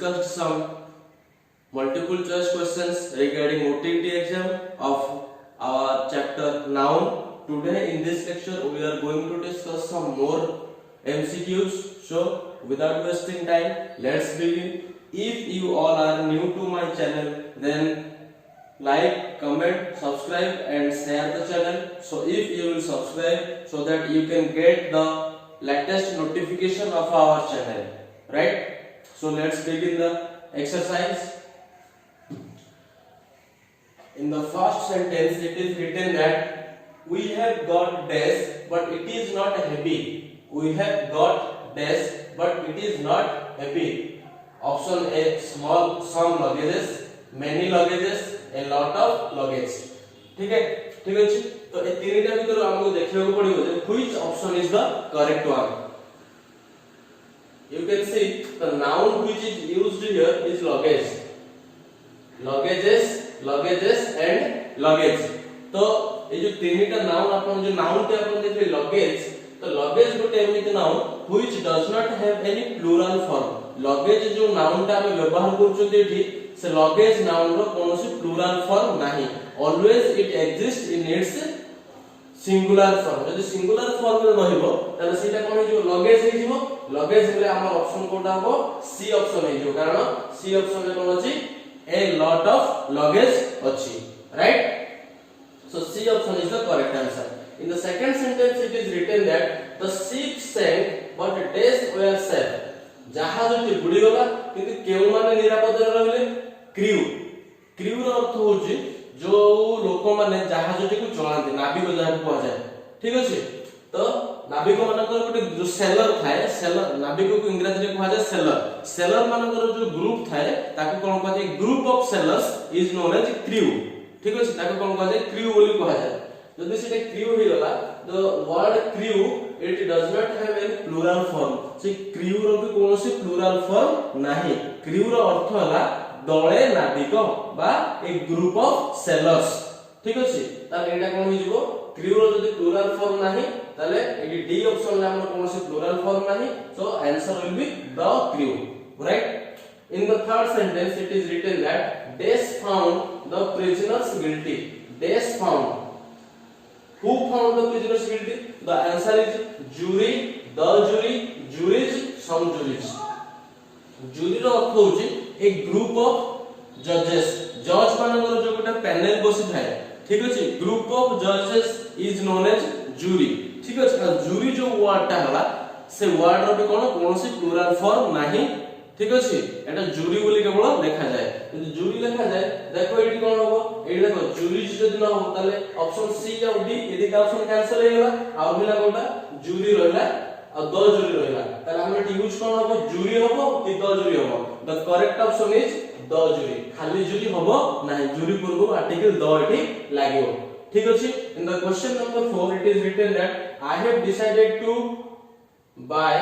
discussed some multiple choice questions regarding OTT exam of our chapter noun. Today in this lecture we are going to discuss some more MCQs. So without wasting time, let's begin. If you all are new to my channel, then like, comment, subscribe and share the channel. So if you will subscribe, so that you can get the latest notification of our channel, right? So let's begin the exercise. In the first sentence it is written that we have got dash but it is not heavy. We have got dash but it is not heavy. Option A, small some luggages, many luggages, a lot of luggage. ठीक है, ठीक है। तो ये तीनटा भीतर हमको देखियो को पड़ियो जे which option is the correct one. You can see the noun which is used here is luggage. Luggages and luggage. तो ये जो तीनटा noun अपन जो noun टे अपन देखले luggage, तो luggage गोटे एमिति noun which does not have any plural form. Luggage जो noun टा हम व्यवहार करछो एठी से luggage noun रो कोनोसी plural form नाही. Always it exists in its singular form. यदि singular form रे रहिबो तने सेटा कोन हे जो luggage हे जिवो. Luggage हेले हमर ऑप्शन कोटा हो C ऑप्शन हे जो कारण C ऑप्शन रे कोन अछि a lot of luggage अछि, right? So C option is the correct answer. In the second sentence it is written that the ship sank but dash were safe. जहाजटी बुडी गला किंतु केउ माने निरापद रहले क्रू रो अर्थ होची जो लोक माने जहाजटी को चलाते नाविक जहाज को जाय, ठीक अछि। तो नाविक मानकर गोटे जो सेलर थाए, सेलर नाविक को इंग्लिश रे कहा जाय सेलर मानकर जो ग्रुप थाए ताको कोन कहा जाय group of sailors is known as crew, ठीक अछि। ताको कोन कहा जाय क्रू बोली कहा जाय। जदि सेटा क्रू हे गला the word crew it does not have any plural form. से क्रू रो भी कोनोसी प्लुरल फॉर्म नाही. क्रू रो अर्थ हला दळे नाविक बा ए ग्रुप ऑफ सेलर्स, ठीक अछि। ताले एटा कोन हो जिवो क्रू रो जदि प्लुरल फॉर्म नाही ताले एडी डी ऑप्शन ला हमर कोनोसी प्लुरल फॉर्म नाही. So answer will be the crew, right? In the third sentence it is written that Dash found the prisoners guilty. Dash found. Who found the prisoners guilty? The answer is jury, the jury, juries, some juries. Jury रो अर्थ होची a group of judges. Judge मानकर जो गोटा panel बसी थाए, ठीक अछि। Group of judges is known as jury, ठीक अछि। आ jury जो वर्ड टा हला से वर्ड रो भी कोनोसी प्लुरल फॉर्म नाही, ठीक अछि। एटा जूरी बोली केवल लिखा जाय। यदि जूरी लिखा जाय देखो एटी कोन होबो एटी देखो जूरी जदि न हो ताले ऑप्शन सी या डी यदि का ऑप्शन कैंसिल हे गेला आ बिना कोटा जूरी रहला आ द जूरी रहला ताले हम एटी यूज कोन होबो जूरी होबो कि द जूरी होबो. The correct option is the jury. खाली जूरी होबो नाही, जूरी पूर्व आर्टिकल द एटी लागियो, ठीक अछि। In the question number 4 it is written that I have decided to buy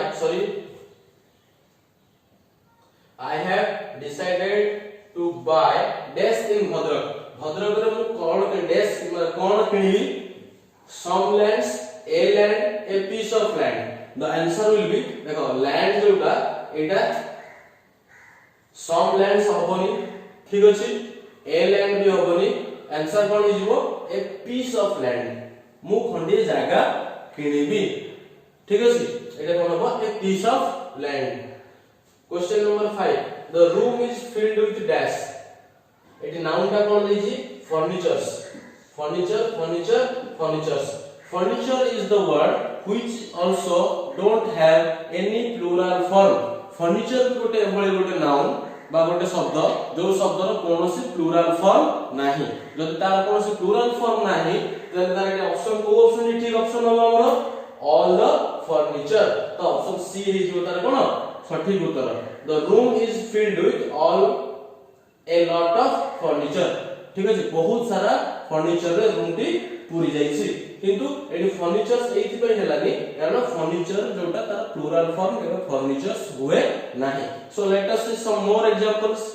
I have decided to buy dash in Bhadrak. Bhadrak रे मु कोन dash cone Kinibi some lands, a land, a piece of land. The answer will be देखो land जोटा एटा some lands होबनी, ठीक अछि। a land भी होबनी. Answer कोन हो जिवो a piece of land. मु खंडी जागा किनिबी, ठीक अछि। एटा कोन होबो a piece of land. Question number 5. The room is filled with dash. Eighty noun का कोन देजी furnitures. Furnitures. Furniture is the word which also don't have any plural form. Furniture गोटे एभଳି गोटे noun बा गोटे शब्द जो शब्द रो कोनोसी प्लुरल फॉर्म नाही. जदि तार कोनोसी प्लुरल फॉर्म नाही तने तार के ऑप्शन को ऑप्शन ठीक ऑप्शन होबो हमरो all the furniture. तो ऑप्शन सी हे जो तार कोन सठिक उत्तर. The room is filled with a lot of furniture, ठीक अछि। बहुत सारा फर्नीचर रे रूम टी पूरी जाईछि किंतु एडी फर्नीचर्स एथि पय हेलानी कारण फर्नीचर जोटा तार प्लुरल फॉर्म एबा फर्नीचर्स हुए नाही. So let us see some more examples.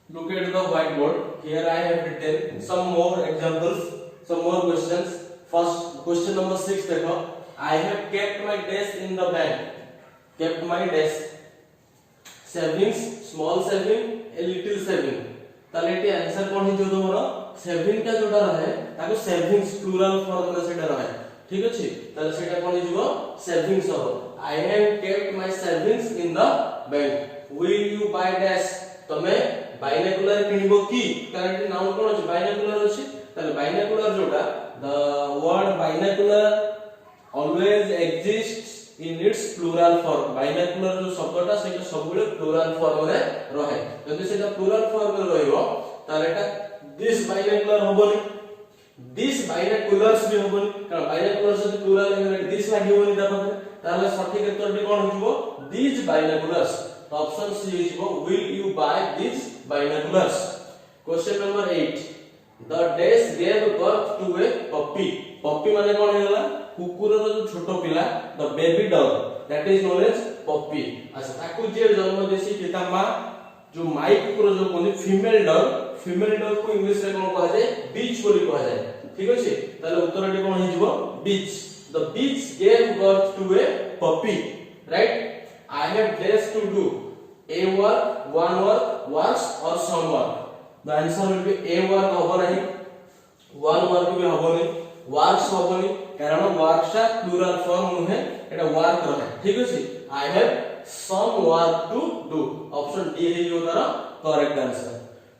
Look at the whiteboard. Here I have written some more examples, some more questions. First question number 6 देखो. I have kept my dash in the bank. Kept my dash. Savings, small saving, a little saving. ताले ये answer कौन है जो तुम्हारा saving का जोड़ा रहे ताको सेविंग्स प्लुरल फॉर्म में सेटा रहे ठीक अछि ताले सेटा कौन हिजो सेविंग्स हो I have kept my savings in the bank. Will you buy dash? तमे बाइनोकुलर किनिबो की कारण नाउन कोन अछि बाइनोकुलर अछि ताले बाइनोकुलर जोड़ा the word binocular always exists in its plural form. Binocular जो शब्दटा सेटा सबुले plural form रे रहे जदि सेटा plural form रे रहइबो ताले एटा this binocular होबोनी this binoculars भी होबोनी कारण binoculars जदि plural हे this लागिबोनी ता पाखरे ताले सठिक उत्तरटी कोन होइबो these binoculars. तो ऑप्शन सी होइबो will you buy these binoculars. Question number 8. The dash gave birth to a puppy. Puppy माने कोन हेला कुकुर रो जो छोटो पिला the baby dog that is known as puppy. अच्छा ताकू जे जन्म देसी पिता मां जो माई कुकुर जो कोनी फीमेल डॉग को इंग्लिश रे कोन कहा जाय बीच बोली कहा जाय ठीक अछि ताले उत्तरटी कोन हे जिवो बीच. The beach gave birth to a puppy, right? I have dash to do a work, one work, works or some work. The answer will be a work होबो नहीं, one work भी होबो नहीं, works होबो नहीं कारण works टा plural form नुहे एटा work रहे ठीक अछि. I have some work to do. Option D है जो तारा correct answer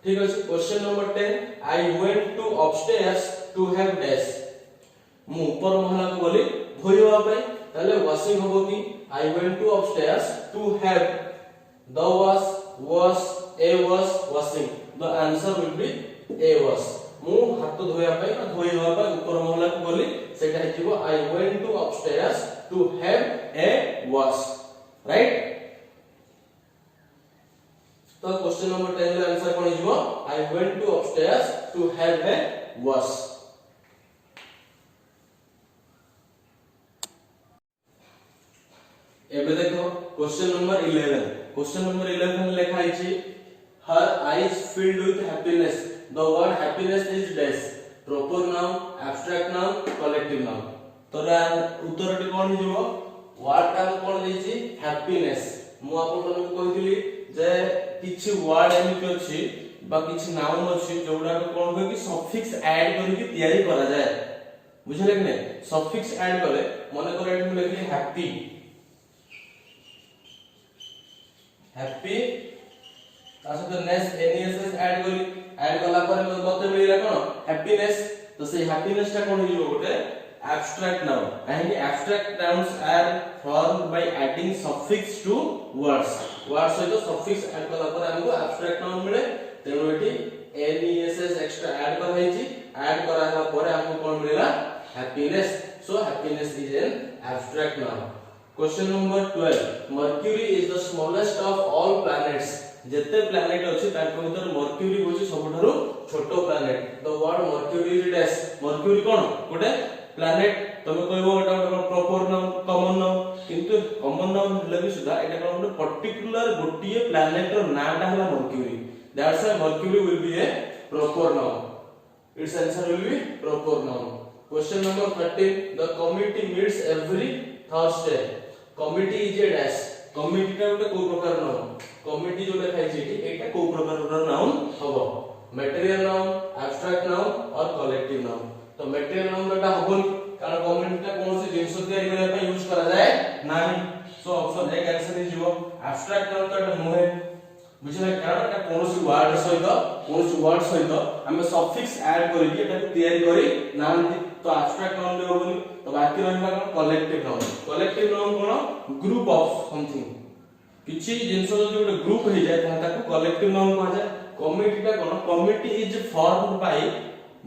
ठीक अछि. Question number 10. I went to upstairs to have dash. मु ऊपर महला को गली धोइबा पे ताले washing होबो की I went to upstairs to have the wash a wash washing. The answer will be a wash. मु हाथ धोइबा पे धोइबा पे ऊपर महला को गली सेटा हिजिबो I went to upstairs to have a wash, right? तो क्वेश्चन नंबर 10 रे आंसर कोन हिजिबो I went to upstairs to have a wash. एबे देखो क्वेश्चन नंबर 11. क्वेश्चन नंबर 11 लिखा है छी her eyes filled with happiness. The word happiness is dash. Proper noun, abstract noun, collective noun. तो उत्तरटी कोन हिजो वर्ड का कोन देछि happiness. मु आपन को कहितली जे किछि वर्ड एमिति अछि बा किछि नाउन अछि जोडा को कोन होय कि सफिक्स ऐड करि कि तयारी करा जाय बुझले कि नै सफिक्स ऐड करे माने करे एठी लिखली हैप्पी हैप्पी तासे नेस एनएस ऐड कला पर मते मिलिला कोन हैप्पीनेस. तो से हैप्पीनेस ता कोन हिजो गोटे abstract noun. And abstract nouns are formed by adding suffix to words. Words सहित suffix add कला पर हमको abstract noun मिले तेनो एठी nes extra add कर हैछि add कराला पर हमको कोन मिलेला happiness. So happiness is an abstract noun. Question number 12. Mercury is the smallest of all planets. जते प्लैनेट अछि ताको भीतर मर्क्यूरी होछि सबठारो छोटो planet. The word mercury is dash. Mercury कोन गोटे प्लैनेट तमे कहबो एटा गोटे प्रॉपर नाउन कॉमन नाउन किंतु कॉमन नाउन लगी सुधा एटा कोन गोटे पर्टिकुलर गोटिए प्लैनेट रो नामटा हला mercury. That's why mercury will be a proper noun. Its answer will be proper noun. Question number 13. The committee meets every Thursday. Committee is a dash. Committee टा गोटे को प्रकार noun committee जो लिखा है एठी एटा को प्रकार नाउन हबो material noun, abstract noun और collective noun. तो material noun टा हबोनी कारण committee टा कोन से जिंस तयारी करबा पे यूज करा जाय नाही. So option A answer is जीवो abstract noun टा नुहे बुझले कारण एटा कोनोसी वर्ड सहित हम सफिक्स ऐड करी कि एटा तयारी करी नांती. तो abstract noun ले होबोनी. तो बाकी रहबा कोन collective noun. Collective noun cone group of something किछि जिंस जो गोटे ग्रुप हे जाय ताको कलेक्टिव नाउन कहा जाय. कमिटी टा कोन committee is formed by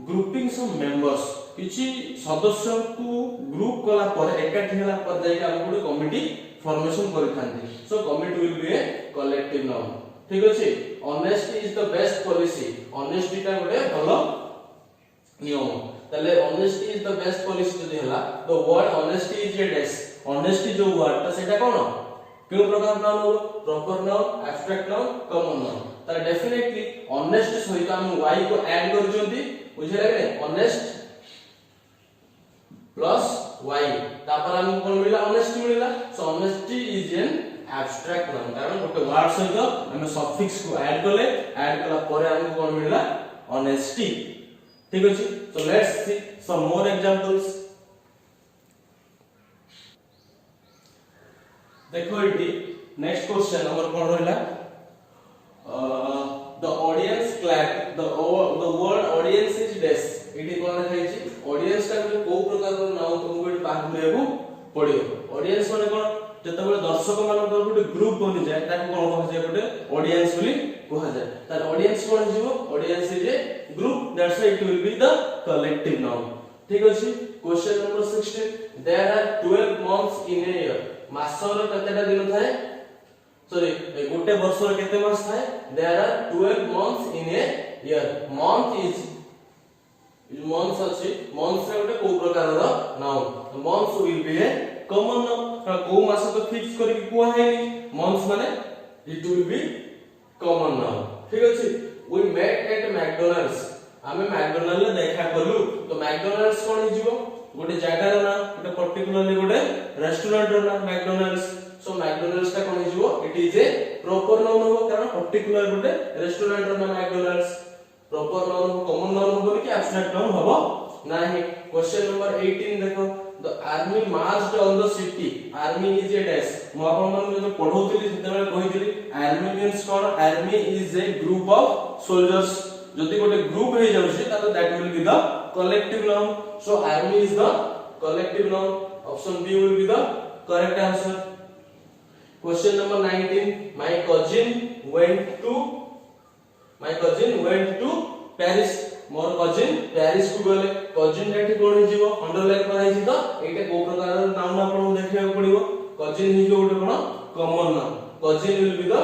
grouping some members किछि सदस्य को ग्रुप कला पर एकाठी होला पर जाय हम गोटे कमिटी फॉर्मेशन करिथांती. So committee will be a collective noun ठीक अछि. Honesty is the best policy. Honesty टा गोटे भलो नियम तले honesty is the best policy जदी होला. The word honesty is a dash. Honesty जो वर्ड ता सेटा कोन क्यों प्रकार नाउन हो proper noun abstract noun common noun. त डेफिनेटली ऑनेस्ट सहित हम y को ऐड कर जंती बुझले रे ऑनेस्ट प्लस y तापर हमको कोन मिला ऑनेस्टी मिला so honesty is an abstract noun कारण गोटे वर्ड सहित हम सफिक्स को ऐड कला परे हमको कोन मिला ऑनेस्टी ठीक अछि so let's see some more examples देखो इटी नेक्स्ट क्वेश्चन हमर कोन रहला the audience clap the word audience is dash इटी कोन लिखाई छी ऑडियंस का को प्रकार नाउ तुमको इटी बाहर लेबू पड़ियो ऑडियंस माने कोन जते बेले दर्शक मानकर गोटे ग्रुप बनि जाय ताको कोन कह जाय गोटे ऑडियंस बोली कह जाय तार ऑडियंस कोन जीवो audience is a group that's why it will be the collective noun ठीक अछि question number 16 there are 12 months in a year मासर कतेटा दिन थाए सॉरी गोटे वर्ष रे केते मास थाए there are 12 months in a year month is months अछि मंथ्स रे गोटे को प्रकार रो noun months will be a common noun को मास तो फिक्स करी को हैनी मंथ्स माने it will B common noun ठीक अछि वी मेट एट मैकडॉनल्ड्स हमें मैकडॉनल्ड ले देखा करलु तो मैकडॉनल्ड्स कोन हिजिवो गोटे जगह रो ना गोटे पर्टिकुलरली गोटे रेस्टोरेंट रो ना मैकडॉनल्ड्स सो मैकडॉनल्ड्स का कोन हिजिवो it is a proper noun हो कारण पर्टिकुलर गोटे रेस्टोरेंट रो ना McDonald's proper noun common noun हो कि एब्स्ट्रैक्ट नाउन होबो नाही क्वेश्चन नंबर 18 देखो the army marched on the city army is a dash मो आपन मन जो पढौतिली सेते बेले कहितली आर्मी मींस कोन army is a group of soldiers जदि गोटे ग्रुप हे जाउछि त that will be the collective noun so army is the collective noun option b will be the correct answer question number 19 my cousin went to Paris मोर cousin Paris को गले cousin एठी कोन हिजिवो अंडरलाइन करा हिजि तो एटा को प्रकार नाउन आपन देखिया पड़िबो कजिन हिजो गोटे कोन common noun cousin will be the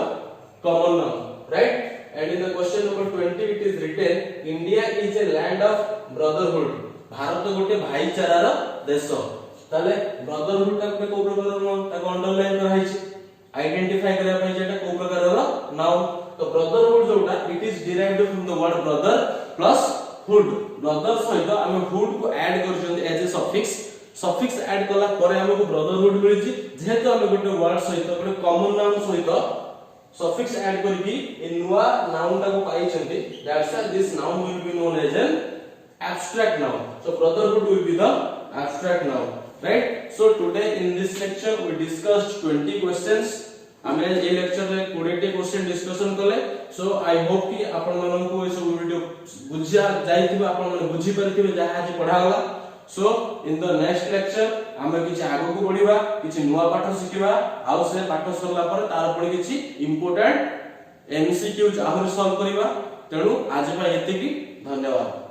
common noun right and in the question number 20 it is written India is a land of brotherhood Bharat गोटे भाईचारा रो देश ताले ब्रदरहुड का को प्रकार नाउन ता अंडरलाइन करा हिजि आइडेंटिफाई करा पय जेटा को प्रकार रो नाउन तो ब्रदरहुड जोटा it is derived from the word brother plus hood brother सहित हम हुड को ऐड करछन एज ए सफिक्स ऐड कला परे हमको ब्रदरहुड मिलछि जेहेतु हम गोटे वर्ड सहित गोटे कॉमन नाउन सहित सफिक्स ऐड करके ए नुवा नाउन ता को पाइछन्ती that's why this noun will be known as an abstract noun so brotherhood will be the abstract noun right so today in this lecture we discussed 20 questions हमें a lecture रे 20 T question discussion कले सो I hope कि आपण मनन को ए सब video बुझिया जाइथिबो आपण मन बुझी परथिबे जहा आज पढा होला सो इन द नेक्स्ट लेक्चर हमें किछि आगो को पढिबा किछि नुवा पाठ सिखिबा आउ से पाठ सरला पर तार पडी किछि इंपोर्टेंट एमसीक्यूज आहुर सॉल्व करिबा तेनु आज पय एतिकी धन्यवाद।